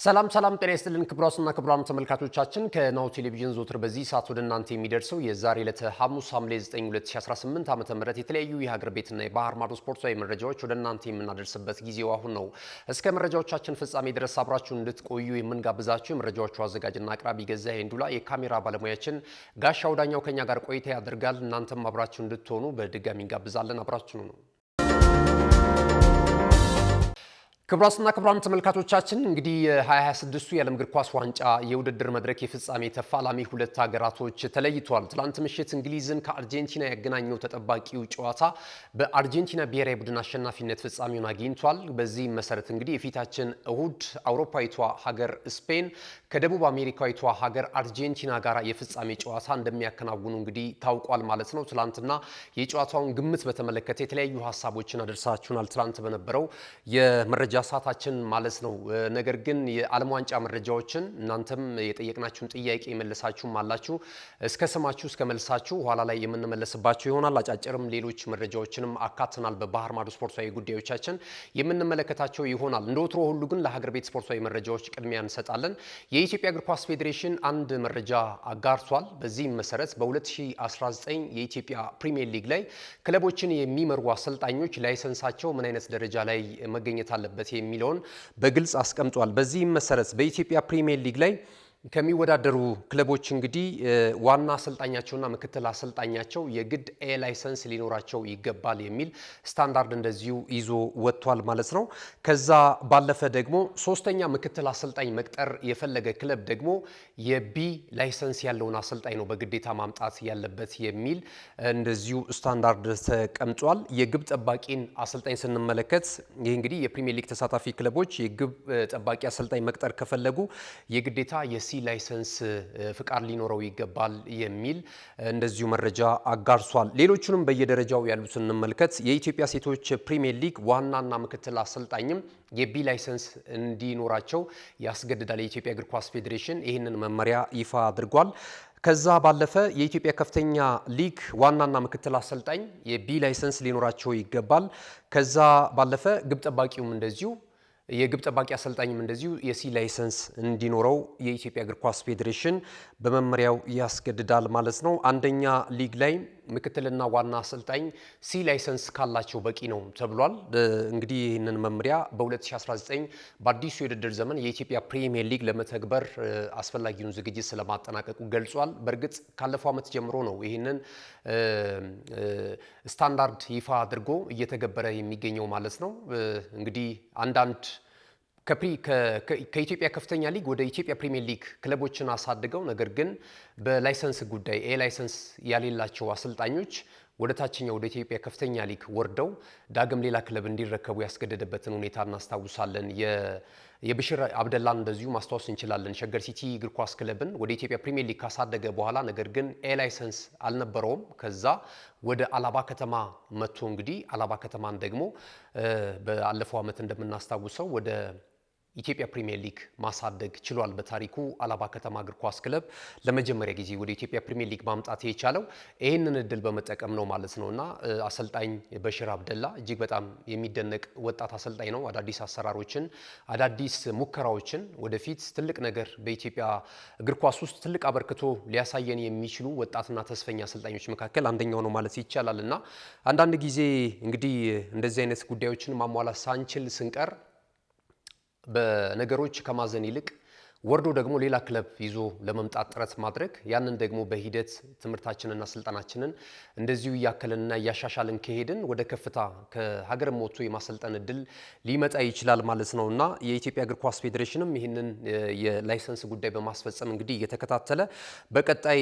ሰላም ጤና ይስጥልን ክቡራትና ክቡራን ተመልካቾቻችን ከናሁ ቴሌቪዥን ዞትር በዚህ ሰዓት ወደ እናንተ የሚደርሰው የዛሬ ዕለት ሐሙስ ሐምሌ 9 2018 ዓ.ም የተለያዩ የሀገር ቤትና የባህር ማዶ ስፖርታዊ መረጃዎች ወደ እናንተ የምናደርስበት ጊዜው አሁን ነው። እስከ መረጃዎቻችን ፍጻሜ ድረስ አብራችሁን እንድትቆዩ የምንጋብዛችሁ የመረጃዎቹ አዘጋጅና አቅራቢ ገዛኸኝ እንዱላ፣ የካሜራ ባለሙያችን ጋሻው ዳኛው ከኛ ጋር ቆይታ ያደርጋል። እናንተም አብራችሁ እንድትሆኑ በድጋሚ እንጋብዛለን። አብራችሁ ነው። ክቡራትና ክቡራን ተመልካቾቻችን እንግዲህ የ2026ቱ የዓለም እግር ኳስ ዋንጫ የውድድር መድረክ የፍጻሜ ተፋላሚ ሁለት ሀገራቶች ተለይተዋል። ትላንት ምሽት እንግሊዝን ከአርጀንቲና ያገናኘው ተጠባቂው ጨዋታ በአርጀንቲና ብሔራዊ ቡድን አሸናፊነት ፍጻሜውን አግኝቷል። በዚህ መሰረት እንግዲህ የፊታችን እሁድ አውሮፓዊቷ ሀገር ስፔን ከደቡብ አሜሪካዊቷ ሀገር አርጀንቲና ጋር የፍጻሜ ጨዋታ እንደሚያከናውኑ እንግዲህ ታውቋል ማለት ነው። ትላንትና የጨዋታውን ግምት በተመለከተ የተለያዩ ሀሳቦችን አደርሳችሁናል። ትላንት በነበረው የመረጃ ሰዓታችን ማለት ነው። ነገር ግን የዓለም ዋንጫ መረጃዎችን እናንተም የጠየቅናችሁን ጥያቄ መለሳችሁም አላችሁ። እስከ ስማችሁ እስከ መልሳችሁ ኋላ ላይ የምንመለስባችሁ ይሆናል። አጫጭርም ሌሎች መረጃዎችንም አካተናል። በባህር ማዶ ስፖርታዊ ጉዳዮቻችን የምንመለከታቸው ይሆናል። እንደወትሮ ሁሉ ግን ለሀገር ቤት ስፖርታዊ መረጃዎች ቅድሚያ እንሰጣለን። የኢትዮጵያ እግር ኳስ ፌዴሬሽን አንድ መረጃ አጋርቷል። በዚህም መሰረት በ2019 የኢትዮጵያ ፕሪሚየር ሊግ ላይ ክለቦችን የሚመሩ አሰልጣኞች ላይሰንሳቸው ምን አይነት ደረጃ ላይ መገኘት አለበት የሚለውን በግልጽ አስቀምጧል። በዚህም መሰረት በኢትዮጵያ ፕሪሚየር ሊግ ላይ ከሚወዳደሩ ክለቦች እንግዲህ ዋና አሰልጣኛቸውና ምክትል አሰልጣኛቸው የግድ ኤ ላይሰንስ ሊኖራቸው ይገባል የሚል ስታንዳርድ እንደዚሁ ይዞ ወጥቷል ማለት ነው። ከዛ ባለፈ ደግሞ ሶስተኛ ምክትል አሰልጣኝ መቅጠር የፈለገ ክለብ ደግሞ የቢ ላይሰንስ ያለውን አሰልጣኝ ነው በግዴታ ማምጣት ያለበት የሚል እንደዚሁ ስታንዳርድ ተቀምጧል። የግብ ጠባቂን አሰልጣኝ ስንመለከት ይህ እንግዲህ የፕሪሚየር ሊግ ተሳታፊ ክለቦች የግብ ጠባቂ አሰልጣኝ መቅጠር ከፈለጉ የግዴታ የሲ ላይሰንስ ፍቃድ ሊኖረው ይገባል የሚል እንደዚሁ መረጃ አጋርሷል። ሌሎቹንም በየደረጃው ያሉትን እንመልከት። የኢትዮጵያ ሴቶች ፕሪሚየር ሊግ ዋናና ምክትል አሰልጣኝም የቢ ላይሰንስ እንዲኖራቸው ያስገድዳል። የኢትዮጵያ እግር ኳስ ፌዴሬሽን ይህንን መመሪያ ይፋ አድርጓል። ከዛ ባለፈ የኢትዮጵያ ከፍተኛ ሊግ ዋናና ምክትል አሰልጣኝ የቢ ላይሰንስ ሊኖራቸው ይገባል። ከዛ ባለፈ ግብ ጠባቂውም እንደዚሁ የግብ ጠባቂ አሰልጣኝም እንደዚሁ የሲ ላይሰንስ እንዲኖረው የኢትዮጵያ እግር ኳስ ፌዴሬሽን በመመሪያው ያስገድዳል ማለት ነው። አንደኛ ሊግ ላይ ምክትልና ዋና አሰልጣኝ ሲ ላይሰንስ ካላቸው በቂ ነው ተብሏል። እንግዲህ ይህንን መመሪያ በ2019 በአዲሱ የውድድር ዘመን የኢትዮጵያ ፕሪሚየር ሊግ ለመተግበር አስፈላጊውን ዝግጅት ስለማጠናቀቁ ገልጿል። በእርግጥ ካለፈው ዓመት ጀምሮ ነው ይህንን ስታንዳርድ ይፋ አድርጎ እየተገበረ የሚገኘው ማለት ነው። እንግዲህ አንዳንድ ከኢትዮጵያ ከፍተኛ ሊግ ወደ ኢትዮጵያ ፕሪሚየር ሊግ ክለቦችን አሳድገው ነገር ግን በላይሰንስ ጉዳይ ኤ ላይሰንስ ያሌላቸው አሰልጣኞች ወደ ታችኛው ወደ ኢትዮጵያ ከፍተኛ ሊግ ወርደው ዳግም ሌላ ክለብ እንዲረከቡ ያስገደደበትን ሁኔታ እናስታውሳለን። የብሽር አብደላን እንደዚሁ ማስታወስ እንችላለን። ሸገር ሲቲ እግር ኳስ ክለብን ወደ ኢትዮጵያ ፕሪሚየር ሊግ ካሳደገ በኋላ ነገር ግን ኤ ላይሰንስ አልነበረውም። ከዛ ወደ አላባ ከተማ መጥቶ እንግዲህ አላባ ከተማን ደግሞ በአለፈው ዓመት እንደምናስታውሰው ወደ ኢትዮጵያ ፕሪሚየር ሊግ ማሳደግ ችሏል። በታሪኩ አላባ ከተማ እግር ኳስ ክለብ ለመጀመሪያ ጊዜ ወደ ኢትዮጵያ ፕሪሚየር ሊግ ማምጣት የቻለው ይህንን እድል በመጠቀም ነው ማለት ነውና አሰልጣኝ በሽር አብደላ እጅግ በጣም የሚደነቅ ወጣት አሰልጣኝ ነው። አዳዲስ አሰራሮችን፣ አዳዲስ ሙከራዎችን ወደፊት ትልቅ ነገር በኢትዮጵያ እግር ኳስ ውስጥ ትልቅ አበርክቶ ሊያሳየን የሚችሉ ወጣትና ተስፈኛ አሰልጣኞች መካከል አንደኛው ነው ማለት ይቻላልና አንዳንድ ጊዜ እንግዲህ እንደዚህ አይነት ጉዳዮችን ማሟላት ሳንችል ስንቀር በነገሮች ከማዘን ይልቅ ወርዶ ደግሞ ሌላ ክለብ ይዞ ለመምጣት ጥረት ማድረግ ያንን ደግሞ በሂደት ትምህርታችንና ስልጣናችንን እንደዚሁ እያከለንና እያሻሻልን ከሄድን ወደ ከፍታ ከሀገር ሞቶ የማሰልጠን እድል ሊመጣ ይችላል ማለት ነውና የኢትዮጵያ እግር ኳስ ፌዴሬሽንም ይህንን የላይሰንስ ጉዳይ በማስፈጸም እንግዲህ እየተከታተለ በቀጣይ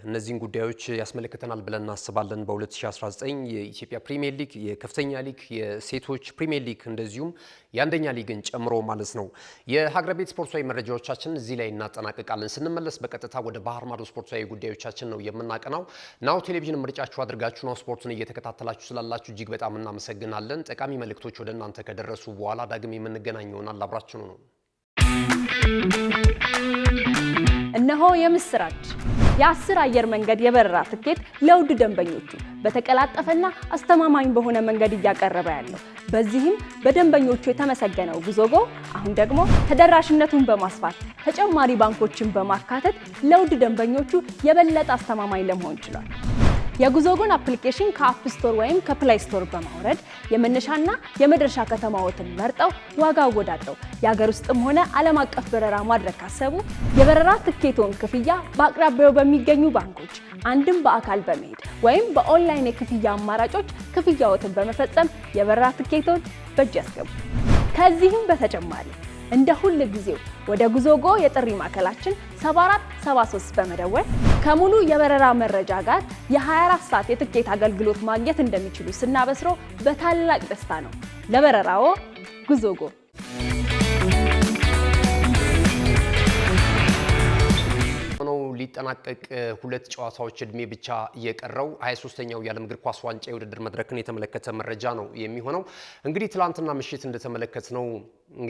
እነዚህን ጉዳዮች ያስመለክተናል ብለን እናስባለን። በ2019 የኢትዮጵያ ፕሪሚየር ሊግ፣ የከፍተኛ ሊግ፣ የሴቶች ፕሪሚየር ሊግ እንደዚሁም የአንደኛ ሊግን ጨምሮ ማለት ነው። የሀገር ቤት ስፖርታዊ መረጃዎቻችን እዚህ ላይ እናጠናቅቃለን። ስንመለስ በቀጥታ ወደ ባህር ማዶ ስፖርታዊ ጉዳዮቻችን ነው የምናቀናው። ናሁ ቴሌቪዥን ምርጫችሁ አድርጋችሁ ነው ስፖርቱን እየተከታተላችሁ ስላላችሁ እጅግ በጣም እናመሰግናለን። ጠቃሚ መልእክቶች ወደ እናንተ ከደረሱ በኋላ ዳግም የምንገናኝ ይሆናል። አብራችሁ ነው። እነሆ የምስራች የ10 አየር መንገድ የበረራ ትኬት ለውድ ደንበኞቹ በተቀላጠፈና አስተማማኝ በሆነ መንገድ እያቀረበ ያለው በዚህም በደንበኞቹ የተመሰገነው ጉዞጎ አሁን ደግሞ ተደራሽነቱን በማስፋት ተጨማሪ ባንኮችን በማካተት ለውድ ደንበኞቹ የበለጠ አስተማማኝ ለመሆን ችሏል። የጉዞጎን አፕሊኬሽን ከአፕ ስቶር ወይም ከፕላይ ስቶር በማውረድ የመነሻና የመድረሻ ከተማዎትን መርጠው ዋጋ አወዳድረው የሀገር ውስጥም ሆነ ዓለም አቀፍ በረራ ማድረግ ካሰቡ የበረራ ትኬቶን ክፍያ በአቅራቢያው በሚገኙ ባንኮች አንድም በአካል በመሄድ ወይም በኦንላይን የክፍያ አማራጮች ክፍያዎትን በመፈጸም የበረራ ትኬቶን በእጅ ያስገቡ። ከዚህም በተጨማሪ እንደ ሁሉ ጊዜው ወደ ጉዞጎ የጥሪ ማዕከላችን 7473 በመደወል ከሙሉ የበረራ መረጃ ጋር የ24 ሰዓት የትኬት አገልግሎት ማግኘት እንደሚችሉ ስናበስሮ በታላቅ ደስታ ነው። ለበረራዎ ጉዞጎ። ሊጠናቀቅ ሁለት ጨዋታዎች እድሜ ብቻ የቀረው 23ኛው የዓለም እግር ኳስ ዋንጫ የውድድር መድረክን የተመለከተ መረጃ ነው የሚሆነው። እንግዲህ ትላንትና ምሽት እንደተመለከትነው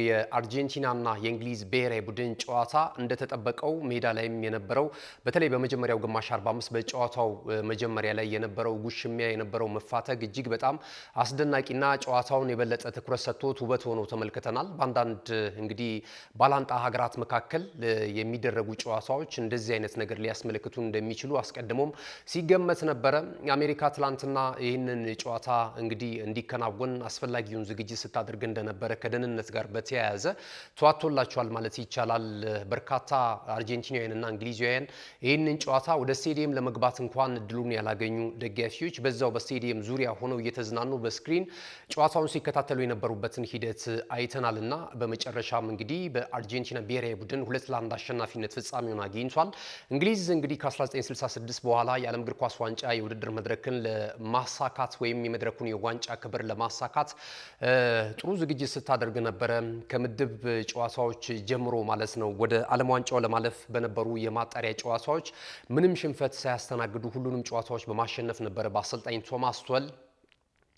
የአርጀንቲናና የእንግሊዝ ብሔራዊ ቡድን ጨዋታ እንደተጠበቀው ሜዳ ላይም የነበረው በተለይ በመጀመሪያው ግማሽ 45 በጨዋታው መጀመሪያ ላይ የነበረው ጉሽሚያ የነበረው መፋተግ እጅግ በጣም አስደናቂና ጨዋታውን የበለጠ ትኩረት ሰጥቶት ውበት ሆኖ ተመልክተናል። በአንዳንድ እንግዲህ ባላንጣ ሀገራት መካከል የሚደረጉ ጨዋታዎች እንደዚህ አይነት ነገር ሊያስመለክቱ እንደሚችሉ አስቀድሞም ሲገመት ነበረ። አሜሪካ ትላንትና ይህንን ጨዋታ እንግዲህ እንዲከናወን አስፈላጊውን ዝግጅት ስታደርግ እንደነበረ ከደህንነት ጋር በተያያዘ ተዋጥቶላቸዋል ማለት ይቻላል። በርካታ አርጀንቲናውያንና እንግሊዛውያን ይህንን ጨዋታ ወደ ስቴዲየም ለመግባት እንኳን እድሉን ያላገኙ ደጋፊዎች በዛው በስቴዲየም ዙሪያ ሆነው እየተዝናኑ በስክሪን ጨዋታውን ሲከታተሉ የነበሩበትን ሂደት አይተናልና በመጨረሻም እንግዲህ በአርጀንቲና ብሔራዊ ቡድን 2-1 አሸናፊነት ፍጻሜውን አግኝቷል። እንግሊዝ እንግዲህ ከ1966 በኋላ የዓለም እግር ኳስ ዋንጫ የውድድር መድረክን ለማሳካት ወይም የመድረኩን የዋንጫ ክብር ለማሳካት ጥሩ ዝግጅት ስታደርግ ነበረ። ከምድብ ጨዋታዎች ጀምሮ ማለት ነው ወደ ዓለም ዋንጫው ለማለፍ በነበሩ የማጣሪያ ጨዋታዎች ምንም ሽንፈት ሳያስተናግዱ ሁሉንም ጨዋታዎች በማሸነፍ ነበረ በአሰልጣኝ ቶማስ ቱኸል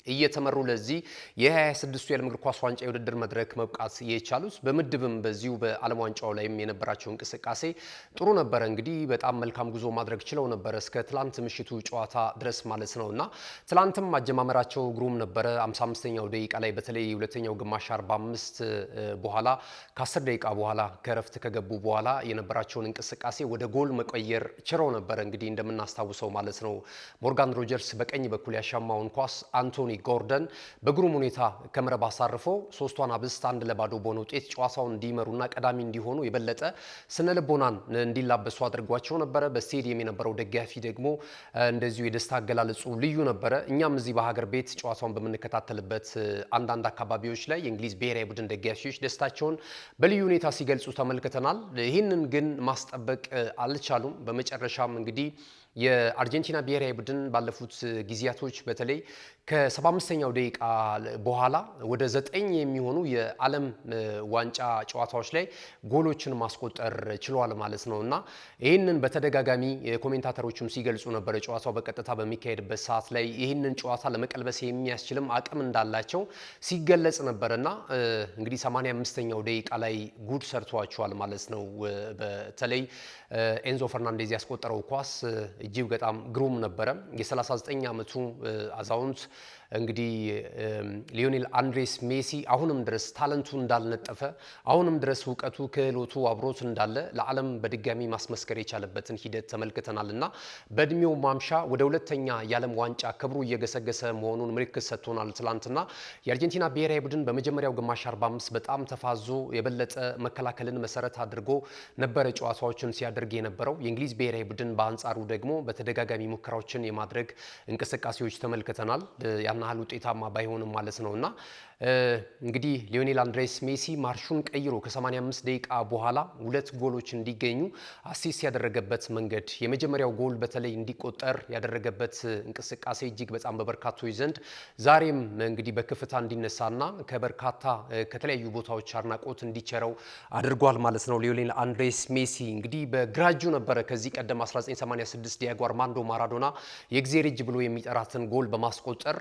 እየተመሩ ለዚህ የ26ቱ የዓለም እግር ኳስ ዋንጫ የውድድር መድረክ መብቃት የቻሉት። በምድብም በዚሁ በዓለም ዋንጫው ላይም የነበራቸው እንቅስቃሴ ጥሩ ነበረ። እንግዲህ በጣም መልካም ጉዞ ማድረግ ችለው ነበረ እስከ ትላንት ምሽቱ ጨዋታ ድረስ ማለት ነውና ትላንትም አጀማመራቸው ግሩም ነበረ። 55ኛው ደቂቃ ላይ በተለይ ሁለተኛው ግማሽ 45 በኋላ ከ10 ደቂቃ በኋላ ከረፍት ከገቡ በኋላ የነበራቸውን እንቅስቃሴ ወደ ጎል መቀየር ችለው ነበረ። እንግዲህ እንደምናስታውሰው ማለት ነው ሞርጋን ሮጀርስ በቀኝ በኩል ያሻማውን ኳስ አንቶኒ ጎርደን በግሩም ሁኔታ ከመረብ አሳርፎ ሶስቷን አብስት 1-0 በሆነ ውጤት ጨዋታውን እንዲመሩና ቀዳሚ እንዲሆኑ የበለጠ ስነ ልቦናን እንዲላበሱ አድርጓቸው ነበረ። በስቴዲየም የነበረው ደጋፊ ደግሞ እንደዚሁ የደስታ አገላለጹ ልዩ ነበረ። እኛም እዚህ በሀገር ቤት ጨዋታውን በምንከታተልበት አንዳንድ አካባቢዎች ላይ የእንግሊዝ ብሔራዊ ቡድን ደጋፊዎች ደስታቸውን በልዩ ሁኔታ ሲገልጹ ተመልክተናል። ይህንን ግን ማስጠበቅ አልቻሉም። በመጨረሻም እንግዲህ የአርጀንቲና ብሔራዊ ቡድን ባለፉት ጊዜያቶች በተለይ ከ75ኛው ደቂቃ በኋላ ወደ 9 የሚሆኑ የዓለም ዋንጫ ጨዋታዎች ላይ ጎሎችን ማስቆጠር ችሏል ማለት ነውና ይህንን በተደጋጋሚ ኮሜንታተሮችም ሲገልጹ ነበር። ጨዋታው በቀጥታ በሚካሄድበት ሰዓት ላይ ይህንን ጨዋታ ለመቀልበስ የሚያስችልም አቅም እንዳላቸው ሲገለጽ ነበርና እንግዲህ 85ኛው ደቂቃ ላይ ጉድ ሰርቷቸዋል ማለት ነው። በተለይ ኤንዞ ፈርናንዴዝ ያስቆጠረው ኳስ እጅግ በጣም ግሩም ነበረ። የ39 ዓመቱ አዛውንት እንግዲህ ሊዮኔል አንድሬስ ሜሲ አሁንም ድረስ ታለንቱ እንዳልነጠፈ አሁንም ድረስ እውቀቱ ክህሎቱ አብሮት እንዳለ ለዓለም በድጋሚ ማስመስከር የቻለበትን ሂደት ተመልክተናልና በእድሜው ማምሻ ወደ ሁለተኛ የዓለም ዋንጫ ክብሩ እየገሰገሰ መሆኑን ምልክት ሰጥቶናል። ትላንትና የአርጀንቲና ብሔራዊ ቡድን በመጀመሪያው ግማሽ 45 በጣም ተፋዞ የበለጠ መከላከልን መሰረት አድርጎ ነበረ ጨዋታዎችን ሲያደርግ የነበረው። የእንግሊዝ ብሔራዊ ቡድን በአንጻሩ ደግሞ በተደጋጋሚ ሙከራዎችን የማድረግ እንቅስቃሴዎች ተመልክተናል። ያናህል ውጤታማ ባይሆንም ማለት ነውና እንግዲህ ሊዮኔል አንድሬስ ሜሲ ማርሹን ቀይሮ ከ85 ደቂቃ በኋላ 2 ጎሎች እንዲገኙ አሲስት ያደረገበት መንገድ የመጀመሪያው ጎል በተለይ እንዲቆጠር ያደረገበት እንቅስቃሴ እጅግ በጣም በበርካቶች ዘንድ ዛሬም እንግዲህ በከፍታ እንዲነሳና ከበርካታ ከተለያዩ ቦታዎች አድናቆት እንዲቸረው አድርጓል ማለት ነው። ሊዮኔል አንድሬስ ሜሲ እንግዲህ በግራጁ ነበረ ከዚህ ቀደም 1986 ዲያጎ አርማንዶ ማራዶና የእግዚአብሔር እጅ ብሎ የሚጠራትን ጎል በማስቆጠር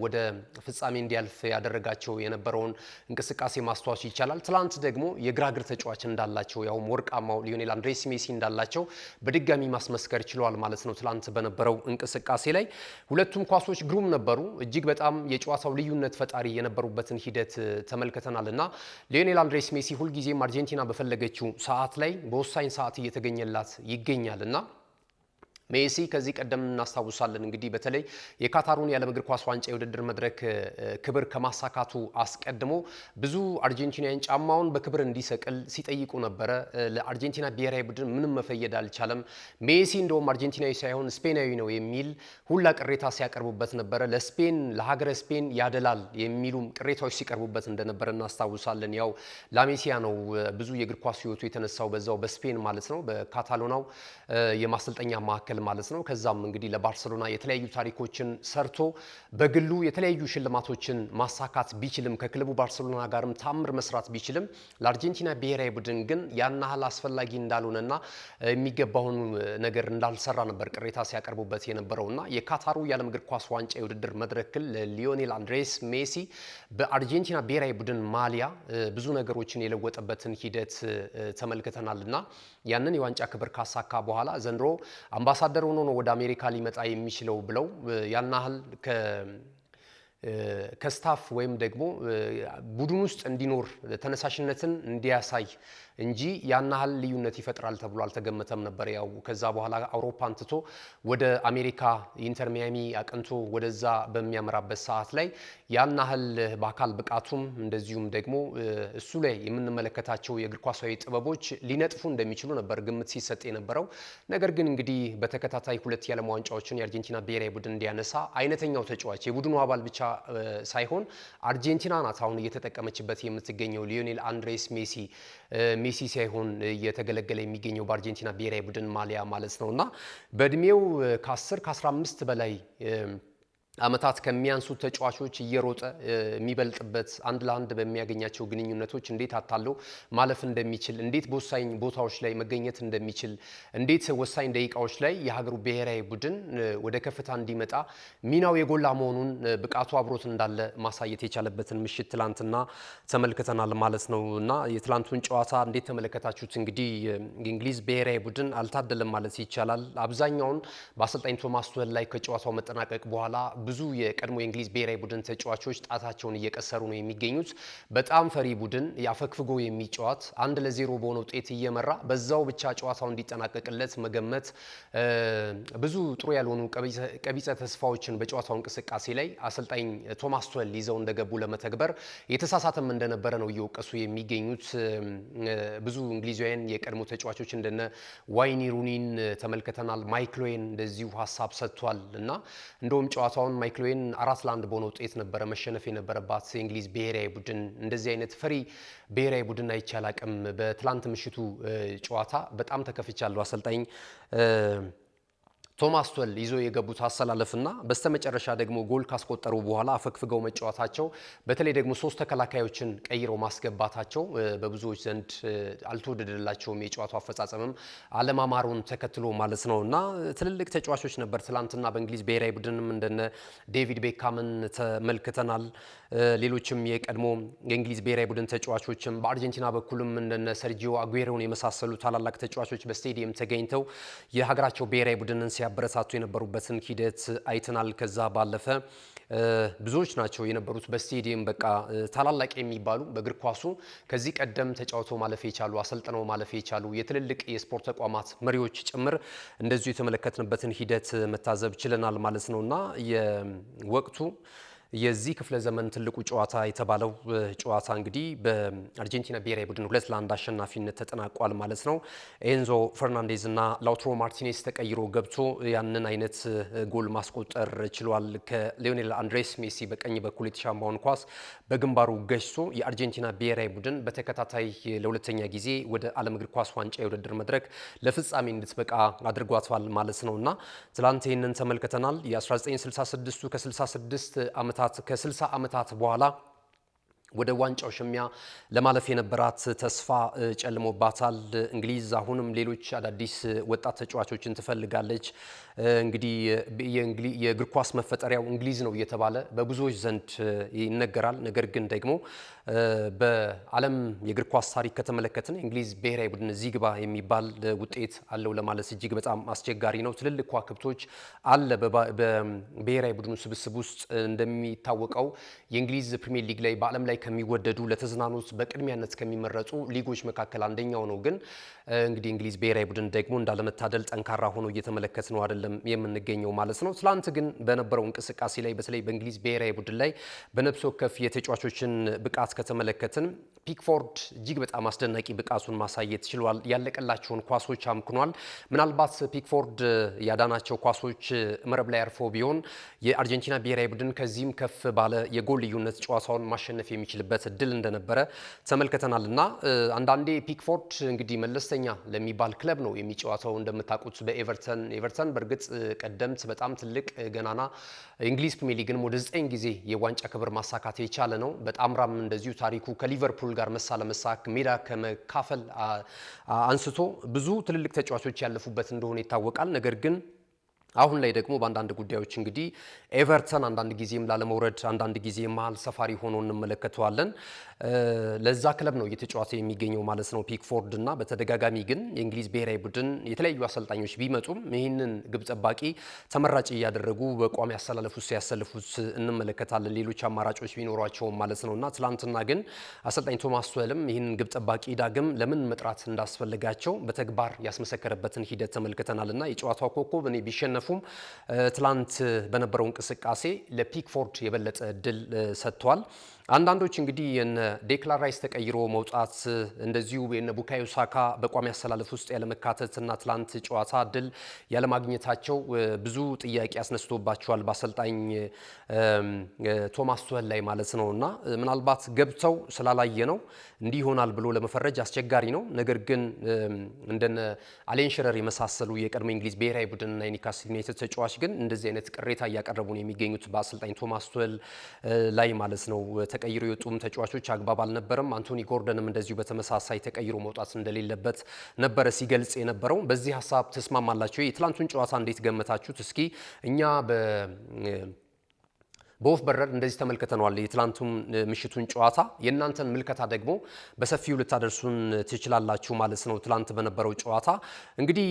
ወደ ፍጻሜ እንዲያልፍ ያደረጋ ሲያደርጋቸው የነበረውን እንቅስቃሴ ማስተዋል ይቻላል። ትላንት ደግሞ የግራግር ተጫዋች እንዳላቸው ያው ወርቃማው ሊዮኔል አንድሬስ ሜሲ እንዳላቸው በድጋሚ ማስመስከር ችለዋል ማለት ነው። ትላንት በነበረው እንቅስቃሴ ላይ ሁለቱም ኳሶች ግሩም ነበሩ። እጅግ በጣም የጨዋታው ልዩነት ፈጣሪ የነበሩበትን ሂደት ተመልክተናልና ሊዮኔል አንድሬስ ሜሲ ሁልጊዜም አርጀንቲና በፈለገችው ሰዓት ላይ በወሳኝ ሰዓት እየተገኘላት ይገኛልና ሜሲ ከዚህ ቀደም እናስታውሳለን እንግዲህ በተለይ የካታሩን የዓለም እግር ኳስ ዋንጫ የውድድር መድረክ ክብር ከማሳካቱ አስቀድሞ ብዙ አርጀንቲናውያን ጫማውን በክብር እንዲሰቅል ሲጠይቁ ነበረ። ለአርጀንቲና ብሔራዊ ቡድን ምንም መፈየድ አልቻለም። ሜሲ እንደውም አርጀንቲናዊ ሳይሆን ስፔናዊ ነው የሚል ሁላ ቅሬታ ሲያቀርቡበት ነበረ። ለስፔን ለሀገረ ስፔን ያደላል የሚሉም ቅሬታዎች ሲቀርቡበት እንደነበረ እናስታውሳለን። ያው ላሜሲያ ነው ብዙ የእግር ኳስ ህይወቱ የተነሳው በዛው በስፔን ማለት ነው በካታሎናው የማሰልጠኛ ማዕከል ማለት ነው። ከዛም እንግዲህ ለባርሴሎና የተለያዩ ታሪኮችን ሰርቶ በግሉ የተለያዩ ሽልማቶችን ማሳካት ቢችልም ከክለቡ ባርሴሎና ጋርም ታምር መስራት ቢችልም ለአርጀንቲና ብሔራዊ ቡድን ግን ያን ያህል አስፈላጊ እንዳልሆነና የሚገባውን ነገር እንዳልሰራ ነበር ቅሬታ ሲያቀርቡበት የነበረውና የካታሩ የዓለም እግር ኳስ ዋንጫ የውድድር መድረክ ለሊዮኔል አንድሬስ ሜሲ በአርጀንቲና ብሔራዊ ቡድን ማሊያ ብዙ ነገሮችን የለወጠበትን ሂደት ተመልክተናልና ያንን የዋንጫ ክብር ካሳካ በኋላ ዘንድሮ አምባሳደር ሆኖ ነው ወደ አሜሪካ ሊመጣ የሚችለው ብለው ያን ያህል ከስታፍ ወይም ደግሞ ቡድን ውስጥ እንዲኖር ተነሳሽነትን እንዲያሳይ እንጂ ያን ያህል ልዩነት ይፈጥራል ተብሎ አልተገመተም ነበር። ያው ከዛ በኋላ አውሮፓን ትቶ ወደ አሜሪካ ኢንተር ሚያሚ አቅንቶ ወደዛ በሚያመራበት ሰዓት ላይ ያን ያህል በአካል ብቃቱም እንደዚሁም ደግሞ እሱ ላይ የምንመለከታቸው የእግር ኳሳዊ ጥበቦች ሊነጥፉ እንደሚችሉ ነበር ግምት ሲሰጥ የነበረው። ነገር ግን እንግዲህ በተከታታይ ሁለት የዓለም ዋንጫዎችን የአርጀንቲና ብሔራዊ ቡድን እንዲያነሳ አይነተኛው ተጫዋች የቡድኑ አባል ብቻ ሳይሆን አርጀንቲና ናት አሁን እየተጠቀመችበት የምትገኘው ሊዮኔል አንድሬስ ሜሲ ሳይሆን እየተገለገለ የሚገኘው በአርጀንቲና ብሔራዊ ቡድን ማሊያ ማለት ነውና በእድሜው ከ10 ከ15 በላይ አመታት ከሚያንሱ ተጫዋቾች እየሮጠ የሚበልጥበት አንድ ለአንድ በሚያገኛቸው ግንኙነቶች እንዴት አታለው ማለፍ እንደሚችል እንዴት በወሳኝ ቦታዎች ላይ መገኘት እንደሚችል እንዴት ወሳኝ ደቂቃዎች ላይ የሀገሩ ብሔራዊ ቡድን ወደ ከፍታ እንዲመጣ ሚናው የጎላ መሆኑን ብቃቱ አብሮት እንዳለ ማሳየት የቻለበትን ምሽት ትላንትና ተመልክተናል ማለት ነውና የትላንቱን ጨዋታ እንዴት ተመለከታችሁት? እንግዲህ የእንግሊዝ ብሔራዊ ቡድን አልታደለም ማለት ይቻላል። አብዛኛውን በአሰልጣኝ ቶማስ ቱኸል ላይ ከጨዋታው መጠናቀቅ በኋላ ብዙ የቀድሞ የእንግሊዝ ብሔራዊ ቡድን ተጫዋቾች ጣታቸውን እየቀሰሩ ነው የሚገኙት። በጣም ፈሪ ቡድን ያፈክፍጎ የሚጫወት 1-0 በሆነ ውጤት እየመራ በዛው ብቻ ጨዋታው እንዲጠናቀቅለት መገመት ብዙ ጥሩ ያልሆኑ ቀቢጸ ተስፋዎችን በጨዋታው እንቅስቃሴ ላይ አሰልጣኝ ቶማስ ቱኸል ይዘው እንደገቡ ለመተግበር የተሳሳተም እንደነበረ ነው እየወቀሱ የሚገኙት። ብዙ እንግሊዛውያን የቀድሞ ተጫዋቾች እንደነ ዋይኒ ሩኒን ተመልክተናል። ማይክል ኦዌን እንደዚሁ ሀሳብ ሰጥቷል እና እንደውም ጨዋታውን ማይክል ኦዌን 4-1 በሆነ ውጤት ነበረ መሸነፍ የነበረባት የእንግሊዝ ብሔራዊ ቡድን። እንደዚህ አይነት ፈሪ ብሔራዊ ቡድን አይቻል አቅም በትላንት ምሽቱ ጨዋታ በጣም ተከፍቻለሁ። አሰልጣኝ ቶማስ ቱኸል ይዞ የገቡት አሰላለፍና በስተመጨረሻ ደግሞ ጎል ካስቆጠሩ በኋላ አፈክፍገው መጫወታቸው በተለይ ደግሞ ሶስት ተከላካዮችን ቀይረው ማስገባታቸው በብዙዎች ዘንድ አልተወደደላቸውም። የጨዋታው አፈጻጸምም አለማማሩን ተከትሎ ማለት ነውና ትልልቅ ተጫዋቾች ነበር ትላንትና በእንግሊዝ ብሔራዊ ቡድንም እንደነ ዴቪድ ቤካምን ተመልክተናል። ሌሎችም የቀድሞ የእንግሊዝ ብሔራዊ ቡድን ተጫዋቾችም በአርጀንቲና በኩልም እንደነ ሰርጂዮ አጉዌሮን የመሳሰሉ ታላላቅ ተጫዋቾች በስቴዲየም ተገኝተው የሀገራቸው ብሔራዊ ቡድንን ሲያበረታቱ የነበሩበትን ሂደት አይተናል። ከዛ ባለፈ ብዙዎች ናቸው የነበሩት በስቴዲየም በቃ ታላላቅ የሚባሉ በእግር ኳሱ ከዚህ ቀደም ተጫውተው ማለፍ የቻሉ አሰልጥነው ማለፍ የቻሉ የትልልቅ የስፖርት ተቋማት መሪዎች ጭምር እንደዚሁ የተመለከትንበትን ሂደት መታዘብ ችለናል ማለት ነውና የወቅቱ የዚህ ክፍለ ዘመን ትልቁ ጨዋታ የተባለው ጨዋታ እንግዲህ በአርጀንቲና ብሔራዊ ቡድን 2-1 አሸናፊነት ተጠናቋል ማለት ነው። ኤንዞ ፈርናንዴዝ እና ላውታሮ ማርቲኔዝ ተቀይሮ ገብቶ ያንን አይነት ጎል ማስቆጠር ችሏል። ከሊዮኔል አንድሬስ ሜሲ በቀኝ በኩል የተሻማውን ኳስ በግንባሩ ገጭቶ የአርጀንቲና ብሔራዊ ቡድን በተከታታይ ለሁለተኛ ጊዜ ወደ ዓለም እግር ኳስ ዋንጫ የውድድር መድረክ ለፍጻሜ እንድትበቃ አድርጓታል ማለት ነውና ትላንት ይህንን ተመልክተናል። የ1966 ከ60 ዓመታት በኋላ ወደ ዋንጫው ሽሚያ ለማለፍ የነበራት ተስፋ ጨልሞባታል። እንግሊዝ አሁንም ሌሎች አዳዲስ ወጣት ተጫዋቾችን ትፈልጋለች። እንግዲህ የእግር ኳስ መፈጠሪያው እንግሊዝ ነው እየተባለ በብዙዎች ዘንድ ይነገራል። ነገር ግን ደግሞ በዓለም የእግር ኳስ ታሪክ ከተመለከትን እንግሊዝ ብሔራዊ ቡድን እዚህ ግባ የሚባል ውጤት አለው ለማለት እጅግ በጣም አስቸጋሪ ነው። ትልልቅ ከዋክብቶች አለ በብሔራዊ ቡድኑ ስብስብ ውስጥ። እንደሚታወቀው የእንግሊዝ ፕሪሚየር ሊግ ላይ በዓለም ላይ ከሚወደዱ ለተዝናኖት በቅድሚያነት ከሚመረጡ ሊጎች መካከል አንደኛው ነው። ግን እንግዲህ እንግሊዝ ብሔራዊ ቡድን ደግሞ እንዳለመታደል ጠንካራ ሆኖ እየተመለከት ነው አይደለም የምንገኘው ማለት ነው። ትላንት ግን በነበረው እንቅስቃሴ ላይ በተለይ በእንግሊዝ ብሔራዊ ቡድን ላይ በነፍስ ወከፍ የተጫዋቾችን ብቃት ከተመለከትን ፒክፎርድ እጅግ በጣም አስደናቂ ብቃቱን ማሳየት ችሏል። ያለቀላቸውን ኳሶች አምክኗል። ምናልባት ፒክፎርድ ያዳናቸው ኳሶች መረብ ላይ አርፎ ቢሆን የአርጀንቲና ብሔራዊ ቡድን ከዚህም ከፍ ባለ የጎል ልዩነት ጨዋታውን ማሸነፍ የሚችልበት እድል እንደነበረ ተመልክተናልና አንዳንዴ ፒክፎርድ እንግዲህ መለስተኛ ለሚባል ክለብ ነው የሚጫወተው። እንደምታውቁት በኤቨርተን በእርግጥ ቀደምት በጣም ትልቅ ገናና እንግሊዝ ፕሪሚየር ሊግንም ወደ 9 ጊዜ የዋንጫ ክብር ማሳካት የቻለ ነው። በጣምራም እንደዚሁ ታሪኩ ከሊቨርፑል ጋር መሳ ለመሳክ ሜዳ ከመካፈል አንስቶ ብዙ ትልልቅ ተጫዋቾች ያለፉበት እንደሆነ ይታወቃል። ነገር ግን አሁን ላይ ደግሞ በአንዳንድ ጉዳዮች እንግዲህ ኤቨርተን አንዳንድ ጊዜም ላለመውረድ አንዳንድ ጊዜ መሀል ሰፋሪ ሆኖ እንመለከተዋለን። ለዛ ክለብ ነው እየተጫወተ የሚገኘው ማለት ነው ፒክፎርድ እና በተደጋጋሚ ግን የእንግሊዝ ብሔራዊ ቡድን የተለያዩ አሰልጣኞች ቢመጡም ይህንን ግብ ጠባቂ ተመራጭ እያደረጉ በቋሚ አሰላለፍ ውስጥ ሲያሰልፉት እንመለከታለን። ሌሎች አማራጮች ቢኖሯቸውም ማለት ነውና ትላንትና ግን አሰልጣኝ ቶማስ ቱኸልም ይህንን ግብ ጠባቂ ዳግም ለምን መጥራት እንዳስፈልጋቸው በተግባር ያስመሰከረበትን ሂደት ተመልክተናልና የጨዋታው ኮከብ እኔ ቢሸነፉም ትላንት በነበረው እንቅስቃሴ ለፒክፎርድ የበለጠ እድል ሰጥቷል። አንዳንዶች እንግዲህ የነ ዴክላን ራይስ ተቀይሮ መውጣት እንደዚሁ የነ ቡካዮ ሳካ በቋሚ አሰላለፍ ውስጥ ያለመካተትና ትላንት ጨዋታ እድል ያለማግኘታቸው ብዙ ጥያቄ ያስነስቶባቸዋል በአሰልጣኝ ቶማስ ቱኸል ላይ ማለት ነውና ምናልባት ገብተው ስላላየ ነው እንዲህ ይሆናል ብሎ ለመፈረጅ አስቸጋሪ ነው። ነገር ግን እንደነ አሌን ሽረር የመሳሰሉ የቀድሞ እንግሊዝ ብሔራዊ ቡድንና የኒውካስል ዩናይትድ ተጫዋች ግን እንደዚህ አይነት ቅሬታ እያቀረቡ ነው የሚገኙት በአሰልጣኝ ቶማስ ቱኸል ላይ ማለት ነው። ተቀይሮ የወጡም ተጫዋቾች አግባብ አልነበረም። አንቶኒ ጎርደንም እንደዚሁ በተመሳሳይ ተቀይሮ መውጣት እንደሌለበት ነበረ ሲገልጽ የነበረው። በዚህ ሀሳብ ተስማማላችሁ? የትላንቱን ጨዋታ እንዴት ገመታችሁት? እስኪ እኛ በወፍ በረር እንደዚህ ተመልክተናል የትላንቱን ምሽቱን ጨዋታ። የእናንተን ምልከታ ደግሞ በሰፊው ልታደርሱን ትችላላችሁ ማለት ነው። ትላንት በነበረው ጨዋታ እንግዲህ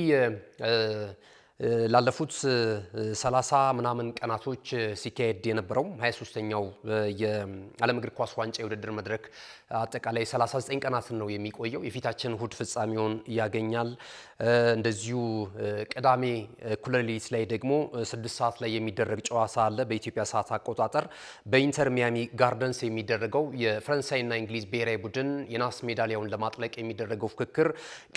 ላለፉት 30 ምናምን ቀናቶች ሲካሄድ የነበረው 23ኛው የዓለም እግር ኳስ ዋንጫ የውድድር መድረክ አጠቃላይ 39 ቀናትን ነው የሚቆየው። የፊታችን እሁድ ፍጻሜውን ያገኛል። እንደዚሁ ቅዳሜ እኩለ ሌሊት ላይ ደግሞ 6 ሰዓት ላይ የሚደረግ ጨዋታ አለ በኢትዮጵያ ሰዓት አቆጣጠር በኢንተር ሚያሚ ጋርደንስ የሚደረገው የፈረንሳይና እንግሊዝ ብሔራዊ ቡድን የናስ ሜዳሊያውን ለማጥለቅ የሚደረገው ፍክክር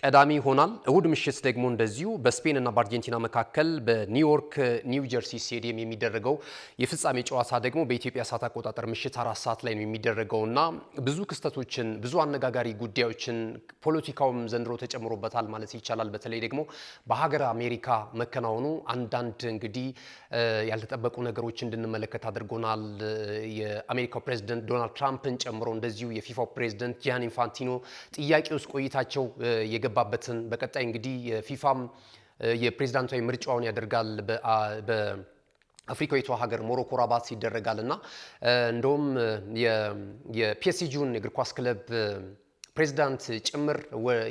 ቀዳሚ ይሆናል። እሁድ ምሽት ደግሞ እንደዚሁ በስፔን እና በአርጀንቲና መካከል በኒውዮርክ ኒው ጀርሲ ስቴዲየም የሚደረገው የፍጻሜ ጨዋታ ደግሞ በኢትዮጵያ ሰዓት አቆጣጠር ምሽት 4 ሰዓት ላይ ነው የሚደረገውና ብዙ ክስተቶችን ብዙ አነጋጋሪ ጉዳዮችን ፖለቲካውም ዘንድሮ ተጨምሮበታል ማለት ይቻላል። በተለይ ደግሞ በሀገር አሜሪካ መከናወኑ አንዳንድ እንግዲህ ያልተጠበቁ ነገሮች እንድንመለከት አድርጎናል። የአሜሪካው ፕሬዝዳንት ዶናልድ ትራምፕን ጨምሮ እንደዚሁ የፊፋው ፕሬዝዳንት ጂያኒ ኢንፋንቲኖ ጥያቄ ውስጥ ቆይታቸው የገባበትን በቀጣይ እንግዲህ የፊፋም የፕሬዝዳንታዊ ምርጫውን ያደርጋል በአፍሪካዊቷ ሀገር ሞሮኮ ራባት ይደረጋልና እንደውም የፒኤስጂውን የእግር ኳስ ክለብ ፕሬዝዳንት ጭምር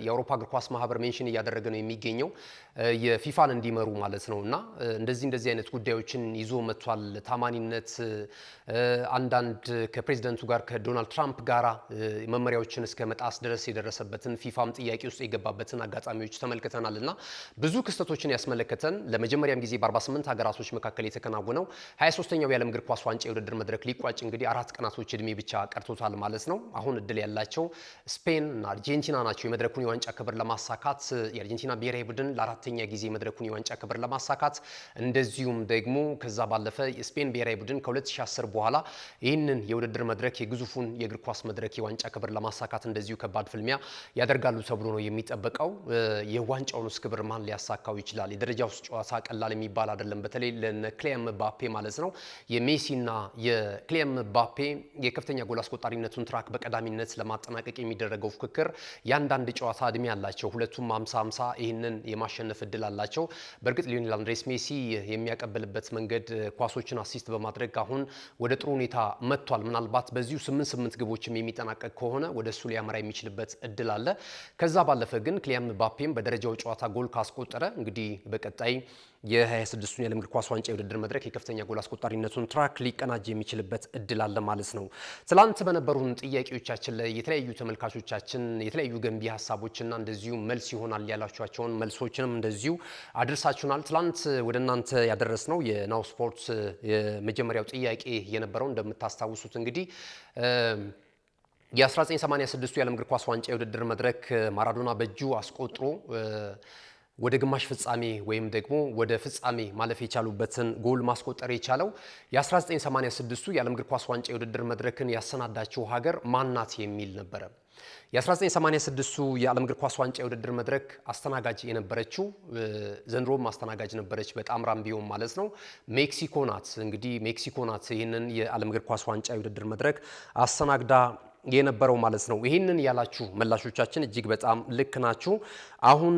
የአውሮፓ እግር ኳስ ማህበር ሜንሽን እያደረገ ነው የሚገኘው የፊፋን እንዲመሩ ማለት ነውና እንደዚህ አይነት ጉዳዮችን ይዞ መጥቷል። ታማኒነት አንዳንድ ከፕሬዝዳንቱ ጋር ከዶናልድ ትራምፕ ጋራ መመሪያዎችን እስከ መጣስ ድረስ የደረሰበትን ፊፋም ጥያቄ ውስጥ የገባበትን አጋጣሚዎች ተመልክተናልና ብዙ ክስተቶችን ያስመለከተን ለመጀመሪያም ጊዜ በ48 ሀገራቶች መካከል የተከናወነው 23ኛው የዓለም እግር ኳስ ዋንጫ የውድድር መድረክ ሊቋጭ እንግዲህ 4 ቀናቶች እድሜ ብቻ ቀርቶታል ማለት ነው። አሁን እድል ያላቸው ስፔን እና አርጀንቲና ናቸው የመድረኩን የዋንጫ ክብር ለማሳካት። የአርጀንቲና ብሔራዊ ቡድን ለ4ኛ ለአራተኛ ጊዜ መድረኩን የዋንጫ ክብር ለማሳካት እንደዚሁም ደግሞ ከዛ ባለፈ የስፔን ብሔራዊ ቡድን ከ2010 በኋላ ይህንን የውድድር መድረክ የግዙፉን የእግር ኳስ መድረክ የዋንጫ ክብር ለማሳካት እንደዚሁ ከባድ ፍልሚያ ያደርጋሉ ተብሎ ነው የሚጠበቀው። የዋንጫውንስ ክብር ማን ሊያሳካው ይችላል? የደረጃው ጨዋታ ቀላል የሚባል አይደለም። በተለይ ለክሊያን ምባፔ ማለት ነው የሜሲና የክሊያን ምባፔ የከፍተኛ ጎል አስቆጣሪነቱን ትራክ በቀዳሚነት ለማጠናቀቅ የሚደረገው ፍክክር ያንዳንድ ጨዋታ እድሜ አላቸው። ሁለቱም 50-50 ይህንን የማሸነፍ እድል አላቸው። በእርግጥ ሊዮኔል አንድሬስ ሜሲ የሚያቀበልበት መንገድ ኳሶችን አሲስት በማድረግ አሁን ወደ ጥሩ ሁኔታ መጥቷል። ምናልባት በዚሁ 8 ግቦችም የሚጠናቀቅ ከሆነ ወደ እሱ ሊያመራ የሚችልበት እድል አለ። ከዛ ባለፈ ግን ክሊያን ምባፔም በደረጃው ጨዋታ ጎል ካስቆጠረ እንግዲህ በቀጣይ የ26ቱን የዓለም እግር ኳስ ዋንጫ የውድድር መድረክ የከፍተኛ ጎል አስቆጣሪነቱን ትራክ ሊቀናጅ የሚችልበት እድል አለ ማለት ነው። ትላንት በነበሩን ጥያቄዎቻችን ላይ የተለያዩ ተመልካቾቻችን የተለያዩ ገንቢ ሀሳቦችና እንደዚሁ መልስ ይሆናል ያላችኋቸውን መልሶችንም እንደዚሁ አድርሳችሁናል። ትላንት ወደ እናንተ ያደረስነው የናሁ ስፖርት የመጀመሪያው ጥያቄ የነበረው እንደምታስታውሱት እንግዲህ የ1986ቱ የዓለም እግር ኳስ ዋንጫ የውድድር መድረክ ማራዶና በእጁ አስቆጥሮ ወደ ግማሽ ፍጻሜ ወይም ደግሞ ወደ ፍጻሜ ማለፍ የቻሉበትን ጎል ማስቆጠር የቻለው የ1986ቱ የዓለም እግር ኳስ ዋንጫ የውድድር መድረክን ያሰናዳችው ሀገር ማናት የሚል ነበረ። የ1986ቱ የዓለም እግር ኳስ ዋንጫ የውድድር መድረክ አስተናጋጅ የነበረችው ዘንድሮም አስተናጋጅ ነበረች፣ በጣም ራምቢዮም ማለት ነው፣ ሜክሲኮ ናት። እንግዲህ ሜክሲኮ ናት ይህንን የዓለም እግር ኳስ ዋንጫ የውድድር መድረክ አስተናግዳ የነበረው ማለት ነው። ይህንን ያላችሁ መላሾቻችን እጅግ በጣም ልክ ናችሁ። አሁን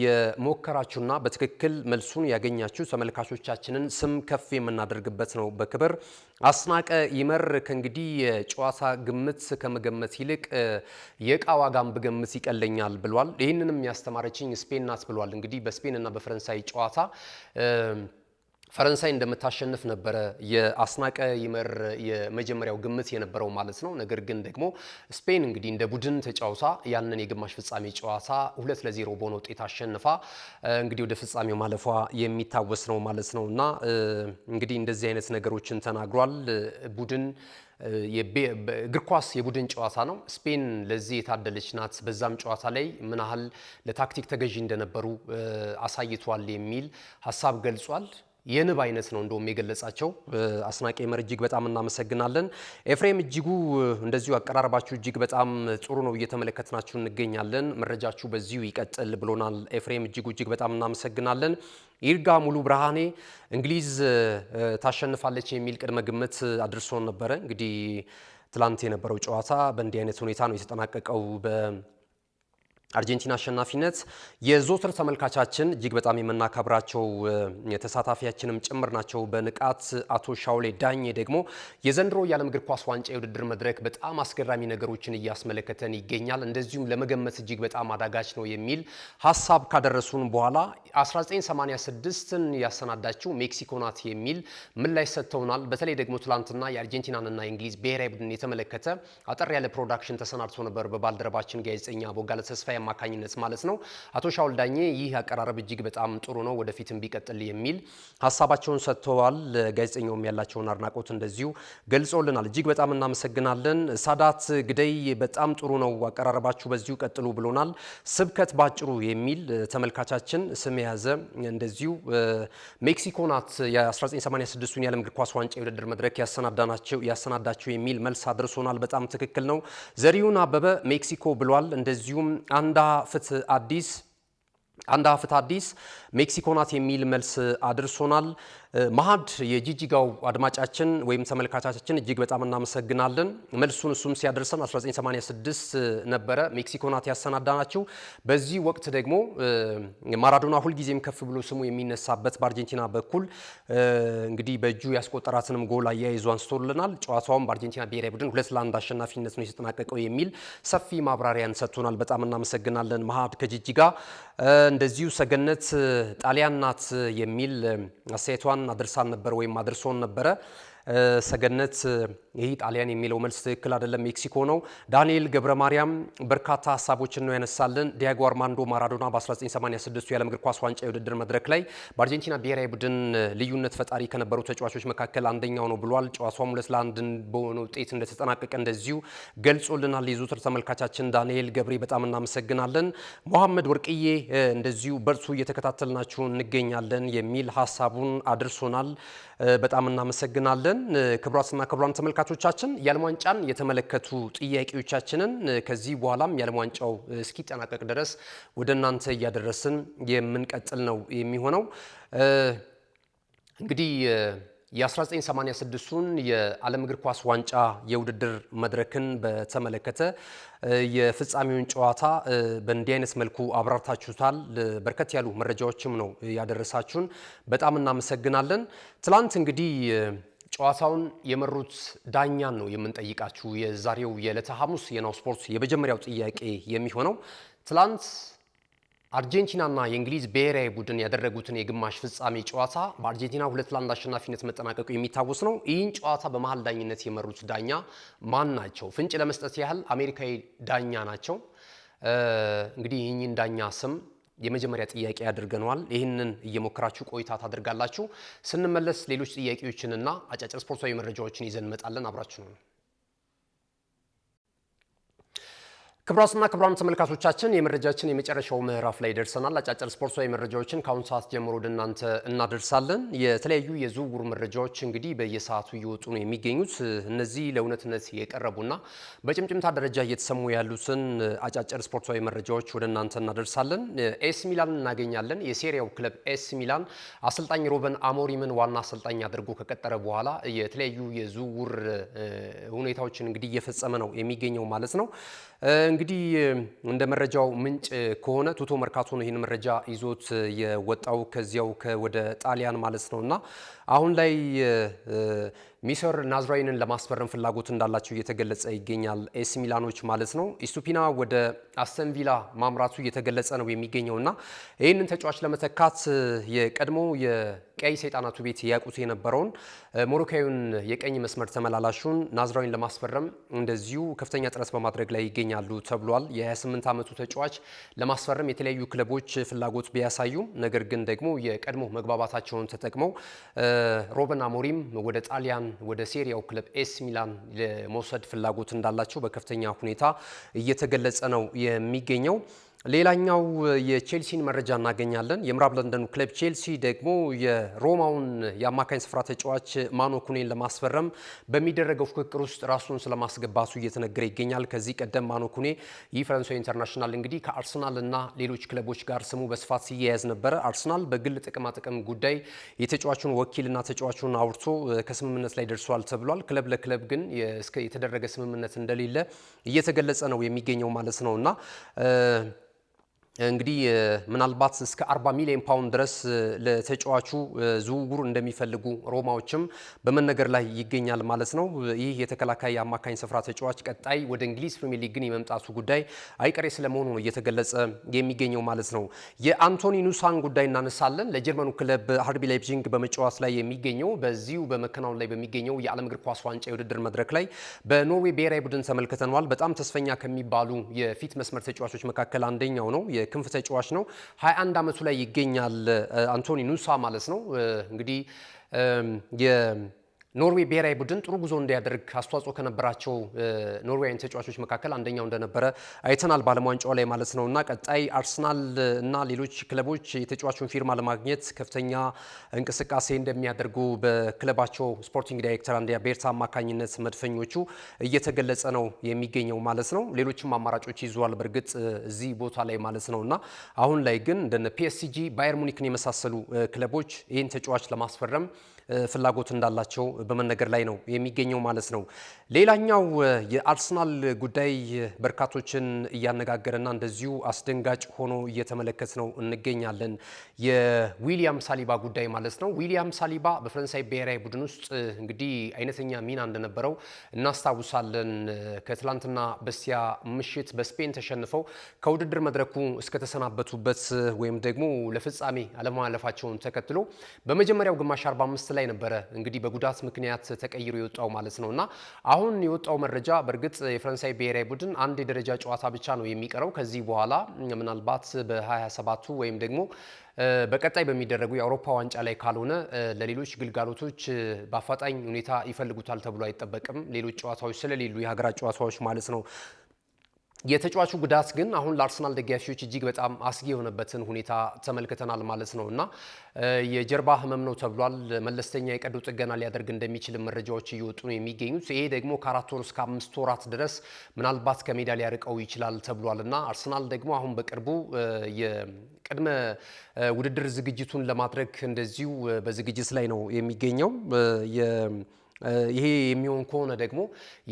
የሞከራችሁና በትክክል መልሱን ያገኛችሁ ተመልካቾቻችንን ስም ከፍ የምናደርግበት ነው በክብር። አስናቀ ይመር ከእንግዲህ የጨዋታ ግምት ከመገመት ይልቅ የዕቃ ዋጋም ብገምት ይቀለኛል ብሏል። ይህንንም ያስተማረችኝ ስፔን ናት ብሏል። እንግዲህ በስፔን እና በፈረንሳይ ጨዋታ ፈረንሳይ እንደምታሸንፍ ነበረ የአስናቀ ይመር የመጀመሪያው ግምት የነበረው ማለት ነው። ነገር ግን ደግሞ ስፔን እንግዲህ እንደ ቡድን ተጫውታ ያንን የግማሽ ፍጻሜ ጨዋታ 2-0 በሆነ ውጤት አሸንፋ እንግዲህ ወደ ፍጻሜው ማለፏ የሚታወስ ነው ማለት ነው። እና እንግዲህ እንደዚህ አይነት ነገሮችን ተናግሯል። ቡድን እግር ኳስ የቡድን ጨዋታ ነው። ስፔን ለዚህ የታደለች ናት። በዛም ጨዋታ ላይ ምን ያህል ለታክቲክ ተገዢ እንደነበሩ አሳይቷል የሚል ሀሳብ ገልጿል። የንብ አይነት ነው እንደውም የገለጻቸው። አስናቀ ይመር እጅግ በጣም እናመሰግናለን። ኤፍሬም እጅጉ እንደዚሁ አቀራረባችሁ እጅግ በጣም ጥሩ ነው፣ እየተመለከትናችሁ እንገኛለን። መረጃችሁ በዚሁ ይቀጥል ብሎናል ኤፍሬም። እጅግ በጣም እናመሰግናለን። ይርጋ ሙሉ ብርሃኔ እንግሊዝ ታሸንፋለች የሚል ቅድመ ግምት አድርሶን ነበረ። እንግዲህ ትላንት የነበረው ጨዋታ በእንዲህ አይነት ሁኔታ ነው የተጠናቀቀው አርጀንቲና አሸናፊነት። የዞትር ተመልካቻችን እጅግ በጣም የምናከብራቸው ተሳታፊያችንም ጭምር ናቸው በንቃት አቶ ሻውሌ ዳኜ ደግሞ የዘንድሮ የዓለም እግር ኳስ ዋንጫ የውድድር መድረክ በጣም አስገራሚ ነገሮችን እያስመለከተን ይገኛል፣ እንደዚሁም ለመገመት እጅግ በጣም አዳጋች ነው የሚል ሀሳብ ካደረሱን በኋላ 1986ን ያሰናዳችው ሜክሲኮ ናት የሚል ምላሽ ሰጥተውናል። በተለይ ደግሞ ትላንትና የአርጀንቲናንና የእንግሊዝ ብሔራዊ ቡድን የተመለከተ አጠር ያለ ፕሮዳክሽን ተሰናድቶ ነበር በባልደረባችን ጋዜጠኛ ቦጋለ ተስፋ አማካኝነት ማለት ነው። አቶ ሻውል ዳኜ ይህ አቀራረብ እጅግ በጣም ጥሩ ነው፣ ወደፊትም ቢቀጥል የሚል ሀሳባቸውን ሰጥተዋል። ጋዜጠኛውም ያላቸውን አድናቆት እንደዚሁ ገልጾልናል። እጅግ በጣም እናመሰግናለን። ሳዳት ግደይ በጣም ጥሩ ነው አቀራረባችሁ፣ በዚሁ ቀጥሉ ብሎናል። ስብከት ባጭሩ የሚል ተመልካቻችን ስም የያዘ እንደዚሁ ሜክሲኮ ናት የ1986ቱን የዓለም እግር ኳስ ዋንጫ የውድድር መድረክ ያሰናዳቸው የሚል መልስ አድርሶናል። በጣም ትክክል ነው። ዘሪሁን አበበ ሜክሲኮ ብሏል። እንደዚሁም አንዳ ፍት አዲስ ሜክሲኮ ናት የሚል መልስ አድርሶናል። መሀድ የጂጂጋው አድማጫችን ወይም ተመልካቻችን እጅግ በጣም እናመሰግናለን። መልሱን እሱም ሲያደርሰን 1986 ነበረ ሜክሲኮ ናት ያሰናዳናቸው። በዚህ ወቅት ደግሞ ማራዶና ሁልጊዜም ከፍ ብሎ ስሙ የሚነሳበት በአርጀንቲና በኩል እንግዲህ በእጁ ያስቆጠራትንም ጎል አያይዞ አንስቶልናል። ጨዋታውም በአርጀንቲና ብሔራዊ ቡድን 2-1 አሸናፊነት ነው የተጠናቀቀው የሚል ሰፊ ማብራሪያን ሰጥቶናል። በጣም እናመሰግናለን መሀድ ከጂጂጋ። እንደዚሁ ሰገነት ጣሊያን ናት የሚል አስተያየቷን አድርሳን ነበር ወይም አድርሶን ነበረ። ሰገነት ይህ ጣሊያን የሚለው መልስ ትክክል አይደለም፣ ሜክሲኮ ነው። ዳንኤል ገብረ ማርያም በርካታ ሀሳቦችን ነው ያነሳልን። ዲያጎ አርማንዶ ማራዶና በ1986 የዓለም እግር ኳስ ዋንጫ የውድድር መድረክ ላይ በአርጀንቲና ብሔራዊ ቡድን ልዩነት ፈጣሪ ከነበሩ ተጫዋቾች መካከል አንደኛው ነው ብሏል። ጨዋታውም 2-1 በሆነ ውጤት እንደተጠናቀቀ እንደዚሁ ገልጾልናል። የዘወትር ተመልካቻችን ዳንኤል ገብሬ በጣም እናመሰግናለን። መሐመድ ወርቅዬ እንደዚሁ በርቱ እየተከታተልናችሁ እንገኛለን የሚል ሀሳቡን አድርሶናል። በጣም እናመሰግናለን። ክቡራትና ክቡራን ተመልካቾቻችን የዓለም ዋንጫን የተመለከቱ ጥያቄዎቻችንን ከዚህ በኋላም የዓለም ዋንጫው እስኪጠናቀቅ ድረስ ወደ እናንተ እያደረስን የምንቀጥል ነው የሚሆነው። እንግዲህ የ1986ቱን የዓለም እግር ኳስ ዋንጫ የውድድር መድረክን በተመለከተ የፍጻሜውን ጨዋታ በእንዲህ አይነት መልኩ አብራርታችሁታል። በርከት ያሉ መረጃዎችም ነው ያደረሳችሁን። በጣም እናመሰግናለን። ትላንት እንግዲህ ጨዋታውን የመሩት ዳኛን ነው የምንጠይቃችሁ። የዛሬው የዕለተ ሐሙስ የናሁ ስፖርት የመጀመሪያው ጥያቄ የሚሆነው ትላንት አርጀንቲናና የእንግሊዝ ብሔራዊ ቡድን ያደረጉትን የግማሽ ፍጻሜ ጨዋታ በአርጀንቲና 2-1 አሸናፊነት መጠናቀቁ የሚታወስ ነው። ይህን ጨዋታ በመሃል ዳኝነት የመሩት ዳኛ ማን ናቸው? ፍንጭ ለመስጠት ያህል አሜሪካዊ ዳኛ ናቸው። እንግዲህ ይህንን ዳኛ ስም የመጀመሪያ ጥያቄ አድርገናል። ይህንን እየሞከራችሁ ቆይታ ታደርጋላችሁ። ስንመለስ ሌሎች ጥያቄዎችንና አጫጭር ስፖርታዊ መረጃዎችን ይዘን እንመጣለን። አብራችሁ ነው። ክቡራትና ክቡራን ተመልካቾቻችን የመረጃችን የመጨረሻው ምዕራፍ ላይ ደርሰናል። አጫጭር ስፖርታዊ መረጃዎችን ከአሁን ሰዓት ጀምሮ ወደ እናንተ እናደርሳለን። የተለያዩ የዝውውር መረጃዎች እንግዲህ በየሰዓቱ እየወጡ ነው የሚገኙት። እነዚህ ለእውነትነት የቀረቡና በጭምጭምታ ደረጃ እየተሰሙ ያሉትን አጫጭር ስፖርታዊ መረጃዎች ወደ እናንተ እናደርሳለን። ኤስ ሚላን እናገኛለን። የሴሪያው ክለብ ኤስ ሚላን አሰልጣኝ ሮበን አሞሪምን ዋና አሰልጣኝ አድርጎ ከቀጠረ በኋላ የተለያዩ የዝውውር ሁኔታዎችን እንግዲህ እየፈጸመ ነው የሚገኘው ማለት ነው። እንግዲህ እንደ መረጃው ምንጭ ከሆነ ቱቶ መርካቶ ነው ይህን መረጃ ይዞት የወጣው ከዚያው ወደ ጣሊያን ማለት ነውና አሁን ላይ ሚሰር ናዝራዊንን ለማስፈረም ፍላጎት እንዳላቸው እየተገለጸ ይገኛል። ኤስ ሚላኖች ማለት ነው። ኢስቱፒና ወደ አስተን ቪላ ማምራቱ እየተገለጸ ነው የሚገኘውና ይህንን ተጫዋች ለመተካት የቀድሞ የቀይ ሰይጣናቱ ቤት ያቁት የነበረውን ሞሮካዊውን የቀኝ መስመር ተመላላሹን ናዝራዊን ለማስፈረም እንደዚሁ ከፍተኛ ጥረት በማድረግ ላይ ይገኛሉ ተብሏል። የ28 ዓመቱ ተጫዋች ለማስፈረም የተለያዩ ክለቦች ፍላጎት ቢያሳዩም ነገር ግን ደግሞ የቀድሞ መግባባታቸውን ተጠቅመው ሮበን አሞሪም ወደ ጣሊያን ወደ ሴሪያው ክለብ ኤስ ሚላን ለመውሰድ ፍላጎት እንዳላቸው በከፍተኛ ሁኔታ እየተገለጸ ነው የሚገኘው። ሌላኛው የቼልሲን መረጃ እናገኛለን። የምዕራብ ለንደኑ ክለብ ቼልሲ ደግሞ የሮማውን የአማካኝ ስፍራ ተጫዋች ማኖ ኩኔን ለማስፈረም በሚደረገው ፍክክር ውስጥ ራሱን ስለማስገባቱ እየተነገረ ይገኛል። ከዚህ ቀደም ማኖ ኩኔ የፈረንሳይ ኢንተርናሽናል እንግዲህ ከአርሰናል እና ሌሎች ክለቦች ጋር ስሙ በስፋት ሲያያዝ ነበረ። አርሰናል በግል ጥቅማጥቅም ጉዳይ የተጫዋቹን ወኪልና ተጫዋቹን አውርቶ ከስምምነት ላይ ደርሷል ተብሏል። ክለብ ለክለብ ግን የተደረገ ስምምነት እንደሌለ እየተገለጸ ነው የሚገኘው ማለት ነውና እንግዲህ ምናልባት እስከ 40 ሚሊዮን ፓውንድ ድረስ ለተጫዋቹ ዝውውር እንደሚፈልጉ ሮማዎችም በመነገር ላይ ይገኛል ማለት ነው። ይህ የተከላካይ አማካኝ ስፍራ ተጫዋች ቀጣይ ወደ እንግሊዝ ፕሪሚየር ሊግ ግን የመምጣቱ ጉዳይ አይቀሬ ስለመሆኑ ነው እየተገለጸ የሚገኘው ማለት ነው። የአንቶኒ ኑሳን ጉዳይ እናነሳለን። ለጀርመኑ ክለብ አርቢ ላይፕዚግ በመጫወት ላይ የሚገኘው በዚሁ በመከናወን ላይ በሚገኘው የዓለም እግር ኳስ ዋንጫ የውድድር መድረክ ላይ በኖርዌይ ብሔራዊ ቡድን ተመልክተነዋል። በጣም ተስፈኛ ከሚባሉ የፊት መስመር ተጫዋቾች መካከል አንደኛው ነው። ክንፍ ተጫዋች ነው። 21 ዓመቱ ላይ ይገኛል አንቶኒ ኑሳ ማለት ነው። እንግዲህ ኖርዌይ ብሔራዊ ቡድን ጥሩ ጉዞ እንዲያደርግ አስተዋጽኦ ከነበራቸው ኖርዌይን ተጫዋቾች መካከል አንደኛው እንደነበረ አይተናል በዓለም ዋንጫው ላይ ማለት ነውና ቀጣይ አርሰናል እና ሌሎች ክለቦች የተጫዋቹን ፊርማ ለማግኘት ከፍተኛ እንቅስቃሴ እንደሚያደርጉ በክለባቸው ስፖርቲንግ ዳይሬክተር አንድሪያ ቤርታ አማካኝነት መድፈኞቹ እየተገለጸ ነው የሚገኘው ማለት ነው። ሌሎችም አማራጮች ይዟል በእርግጥ እዚህ ቦታ ላይ ማለት ነውና አሁን ላይ ግን እንደነ ፒኤስጂ፣ ባየር ሙኒክን የመሳሰሉ ክለቦች ይህን ተጫዋች ለማስፈረም ፍላጎት እንዳላቸው በመነገር ላይ ነው የሚገኘው ማለት ነው። ሌላኛው የአርሰናል ጉዳይ በርካቶችን እያነጋገረና እንደዚሁ አስደንጋጭ ሆኖ እየተመለከት ነው እንገኛለን። የዊሊያም ሳሊባ ጉዳይ ማለት ነው። ዊሊያም ሳሊባ በፈረንሳይ ብሔራዊ ቡድን ውስጥ እንግዲህ አይነተኛ ሚና እንደነበረው እናስታውሳለን። ከትላንትና በስቲያ ምሽት በስፔን ተሸንፈው ከውድድር መድረኩ እስከተሰናበቱበት ወይም ደግሞ ለፍጻሜ አለማለፋቸውን ተከትሎ በመጀመሪያው ግማሽ 45 ላይ ነበረ እንግዲህ በጉዳት ምክንያት ተቀይሮ የወጣው ማለት ነውና አሁን የወጣው መረጃ በእርግጥ የፈረንሳይ ብሔራዊ ቡድን አንድ የደረጃ ጨዋታ ብቻ ነው የሚቀረው። ከዚህ በኋላ ምናልባት በ27ቱ ወይም ደግሞ በቀጣይ በሚደረጉ የአውሮፓ ዋንጫ ላይ ካልሆነ ለሌሎች ግልጋሎቶች በአፋጣኝ ሁኔታ ይፈልጉታል ተብሎ አይጠበቅም። ሌሎች ጨዋታዎች ስለሌሉ የሀገራት ጨዋታዎች ማለት ነው። የተጫዋቹ ጉዳት ግን አሁን ለአርሰናል ደጋፊዎች እጅግ በጣም አስጊ የሆነበትን ሁኔታ ተመልክተናል ማለት ነውና የጀርባ ህመም ነው ተብሏል። መለስተኛ የቀዶ ጥገና ሊያደርግ እንደሚችል መረጃዎች እየወጡ ነው የሚገኙት። ይሄ ደግሞ ከ4 ወር እስከ 5 ወራት ድረስ ምናልባት ከሜዳ ሊያርቀው ይችላል ተብሏልና አርሰናል ደግሞ አሁን በቅርቡ የቅድመ ውድድር ዝግጅቱን ለማድረግ እንደዚሁ በዝግጅት ላይ ነው የሚገኘው። ይሄ የሚሆን ከሆነ ደግሞ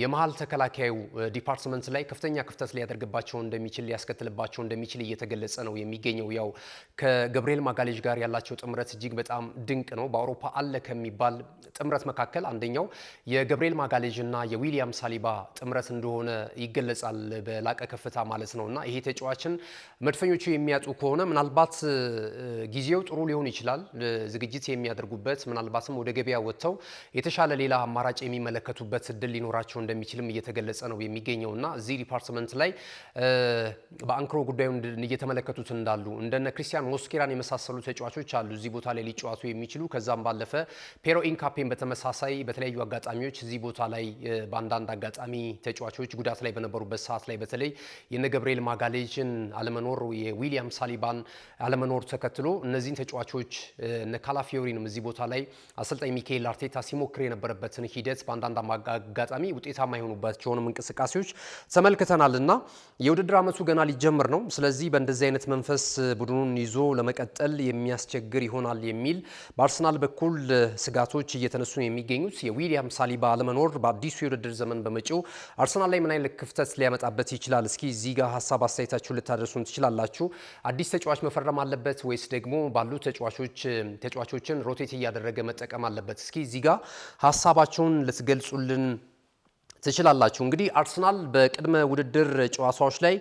የመሃል ተከላካዩ ዲፓርትመንት ላይ ከፍተኛ ክፍተት ሊያደርግባቸው እንደሚችል ሊያስከትልባቸው እንደሚችል እየተገለጸ ነው የሚገኘው። ያው ከገብርኤል ማጋሌዥ ጋር ያላቸው ጥምረት እጅግ በጣም ድንቅ ነው። በአውሮፓ አለ ከሚባል ጥምረት መካከል አንደኛው የገብርኤል ማጋሌዥ እና የዊሊያም ሳሊባ ጥምረት እንደሆነ ይገለጻል፣ በላቀ ከፍታ ማለት ነውና ይሄ ተጫዋችን መድፈኞቹ የሚያጡ ከሆነ ምናልባት ጊዜው ጥሩ ሊሆን ይችላል ዝግጅት የሚያደርጉበት ምናልባትም ወደ ገበያ ወጥተው የተሻለ ሌላ አማራጭ የሚመለከቱበት እድል ሊኖራቸው እንደሚችልም እየተገለጸ ነው የሚገኘውና እዚህ ዲፓርትመንት ላይ በአንክሮ ጉዳዩን እየተመለከቱት እንዳሉ እንደነ ክሪስቲያን ሞስኬራን የመሳሰሉ ተጫዋቾች አሉ እዚህ ቦታ ላይ ሊጫወቱ የሚችሉ። ከዛም ባለፈ ፔሮ ኢንካፔን በተመሳሳይ በተለያዩ አጋጣሚዎች እዚህ ቦታ ላይ በአንዳንድ አጋጣሚ ተጫዋቾች ጉዳት ላይ በነበሩበት ሰዓት ላይ በተለይ የነ ገብርኤል ማጋሌዥን አለመኖር የዊሊያም ሳሊባን አለመኖር ተከትሎ እነዚህን ተጫዋቾች እነ ካላፊዮሪንም እዚህ ቦታ ላይ አሰልጣኝ ሚካኤል አርቴታ ሲሞክር የነበረበት ሂደት በአንዳንድ አጋጣሚ ውጤታማ የሆኑባቸውንም እንቅስቃሴዎች ተመልክተናልና የውድድር ዓመቱ ገና ሊጀምር ነው። ስለዚህ በእንደዚህ አይነት መንፈስ ቡድኑን ይዞ ለመቀጠል የሚያስቸግር ይሆናል የሚል በአርሰናል በኩል ስጋቶች እየተነሱ ነው የሚገኙት። የዊሊያም ሳሊባ አለመኖር በአዲሱ የውድድር ዘመን በመጪው አርሰናል ላይ ምን አይነት ክፍተት ሊያመጣበት ይችላል? እስኪ እዚህ ጋር ሀሳብ አስተያየታችሁን ልታደርሱን ትችላላችሁ። አዲስ ተጫዋች መፈረም አለበት ወይስ ደግሞ ባሉ ተጫዋቾችን ሮቴት እያደረገ መጠቀም አለበት? እስኪ እዚህ ጋር ሀሳባቸውን ልትገልጹልን ትችላላችሁ። እንግዲህ አርሰናል በቅድመ ውድድር ጨዋታዎች ላይ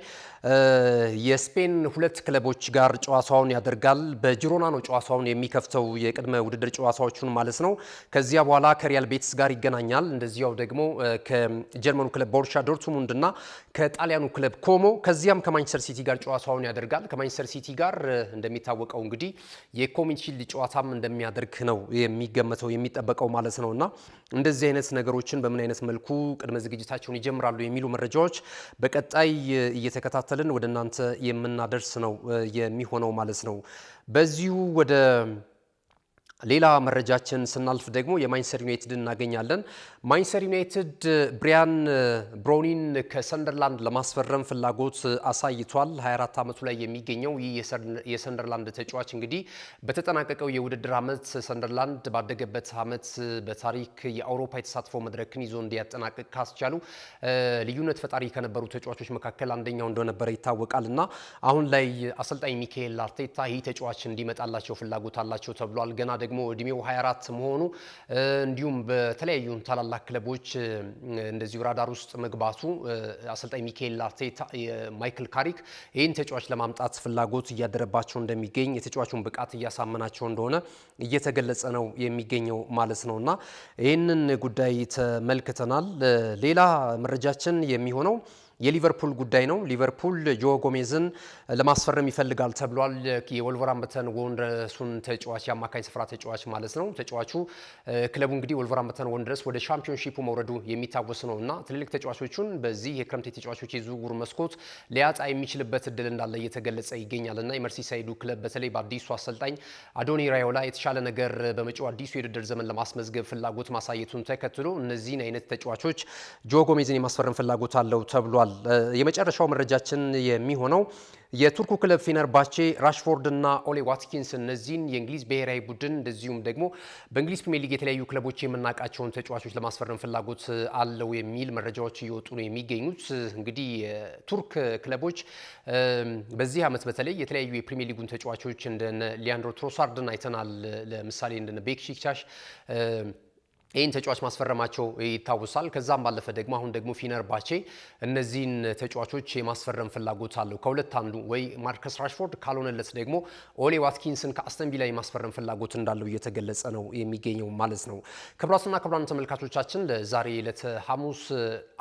የስፔን ሁለት ክለቦች ጋር ጨዋታውን ያደርጋል። በጂሮና ነው ጨዋታውን የሚከፍተው የቅድመ ውድድር ጨዋታዎቹን ማለት ነው። ከዚያ በኋላ ከሪያል ቤቲስ ጋር ይገናኛል። እንደዚያው ደግሞ ከጀርመኑ ክለብ ቦሩሲያ ዶርትሙንድ እና ከጣሊያኑ ክለብ ኮሞ፣ ከዚያም ከማንቸስተር ሲቲ ጋር ጨዋታውን ያደርጋል። ከማንቸስተር ሲቲ ጋር እንደሚታወቀው እንግዲህ የኮሚኒቲ ሺልድ ጨዋታም እንደሚያደርግ ነው የሚገመተው የሚጠበቀው ማለት ነውና እንደዚህ አይነት ነገሮችን በምን አይነት መልኩ ቅድመ ዝግጅታቸውን ይጀምራሉ የሚሉ መረጃዎች በቀጣይ እየተከታተልን ወደ እናንተ የምናደርስ ነው የሚሆነው ማለት ነው። በዚሁ ወደ ሌላ መረጃችን ስናልፍ ደግሞ የማንቸስተር ዩናይትድ እናገኛለን። ማንቸስተር ዩናይትድ ብሪያን ብሮኒን ከሰንደርላንድ ለማስፈረም ፍላጎት አሳይቷል። 24 ዓመቱ ላይ የሚገኘው ይህ የሰንደርላንድ ተጫዋች እንግዲህ በተጠናቀቀው የውድድር ዓመት ሰንደርላንድ ባደገበት ዓመት በታሪክ የአውሮፓ የተሳትፎ መድረክን ይዞ እንዲያጠናቅቅ ካስቻሉ ልዩነት ፈጣሪ ከነበሩ ተጫዋቾች መካከል አንደኛው እንደነበረ ይታወቃል እና አሁን ላይ አሰልጣኝ ሚካኤል አርቴታ ይህ ተጫዋች እንዲመጣላቸው ፍላጎት አላቸው ተብሏል። ገና ደግሞ እድሜው 24 መሆኑ እንዲሁም በተለያዩ ታላላቅ ክለቦች እንደዚሁ ራዳር ውስጥ መግባቱ አሰልጣኝ ሚካኤል አርቴታ ማይክል ካሪክ ይህን ተጫዋች ለማምጣት ፍላጎት እያደረባቸው እንደሚገኝ የተጫዋቹን ብቃት እያሳመናቸው እንደሆነ እየተገለጸ ነው የሚገኘው ማለት ነውና ይህንን ጉዳይ ተመልክተናል። ሌላ መረጃችን የሚሆነው የሊቨርፑል ጉዳይ ነው። ሊቨርፑል ጆ ጎሜዝን ለማስፈረም ይፈልጋል ተብሏል። የወልቨርሃምፕተን ወንደረሱን ተጫዋች የአማካኝ ስፍራ ተጫዋች ማለት ነው። ተጫዋቹ ክለቡ እንግዲህ ወልቨርሃምፕተን ወንደረስ ወደ ሻምፒዮንሺፑ መውረዱ የሚታወስ ነው እና ትልልቅ ተጫዋቾቹን በዚህ የክረምት የተጫዋቾች የዝውውር መስኮት ሊያጣ የሚችልበት እድል እንዳለ እየተገለጸ ይገኛል እና የመርሲሳይዱ ክለብ በተለይ በአዲሱ አሰልጣኝ አዶኒ ራዮላ የተሻለ ነገር በመጪው አዲሱ የውድድር ዘመን ለማስመዝገብ ፍላጎት ማሳየቱን ተከትሎ እነዚህን አይነት ተጫዋቾች ጆ ጎሜዝን የማስፈረም ፍላጎት አለው ተብሏል። የመጨረሻው መረጃችን የሚሆነው የቱርኩ ክለብ ፌነርባቼ ራሽፎርድ እና ኦሌ ዋትኪንስ እነዚህን የእንግሊዝ ብሔራዊ ቡድን እንደዚሁም ደግሞ በእንግሊዝ ፕሪሚየር ሊግ የተለያዩ ክለቦች የምናውቃቸውን ተጫዋቾች ለማስፈረም ፍላጎት አለው የሚል መረጃዎች እየወጡ ነው የሚገኙት። እንግዲህ የቱርክ ክለቦች በዚህ ዓመት በተለይ የተለያዩ የፕሪሚየር ሊጉን ተጫዋቾች እንደነ ሊያንድሮ ትሮሳርድን አይተናል። ለምሳሌ እንደነ ቤክሺክታሽ ይህን ተጫዋች ማስፈረማቸው ይታወሳል። ከዛም ባለፈ ደግሞ አሁን ደግሞ ፊነርባቼ እነዚህን ተጫዋቾች የማስፈረም ፍላጎት አለው። ከሁለት አንዱ ወይ ማርከስ ራሽፎርድ ካልሆነለት ደግሞ ኦሌ ዋትኪንስን ከአስተን ቪላ የማስፈረም ፍላጎት እንዳለው እየተገለጸ ነው የሚገኘው ማለት ነው። ክቡራትና ክቡራን ተመልካቾቻችን ለዛሬ ዕለተ ሐሙስ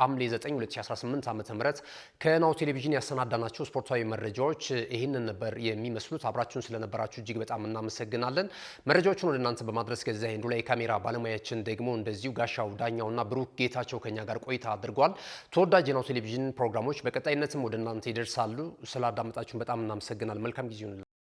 ሐምሌ 9 2018 ዓ.ም ከናሁ ቴሌቪዥን ያሰናዳናቸው ስፖርታዊ መረጃዎች ይህንን ነበር የሚመስሉት። አብራችሁን ስለነበራችሁ እጅግ በጣም እናመሰግናለን። መረጃዎቹን ወደ እናንተ በማድረስ ገዛ ሄንዱ ላይ ካሜራ ባለሙያችን ደግሞ እንደዚሁ ጋሻው ዳኛውና ብሩክ ጌታቸው ከኛ ጋር ቆይታ አድርጓል። ተወዳጅ የናሁ ቴሌቪዥን ፕሮግራሞች በቀጣይነትም ወደ እናንተ ይደርሳሉ። ስላዳመጣችሁን በጣም እናመሰግናለን። መልካም ጊዜ ይሁንላችሁ።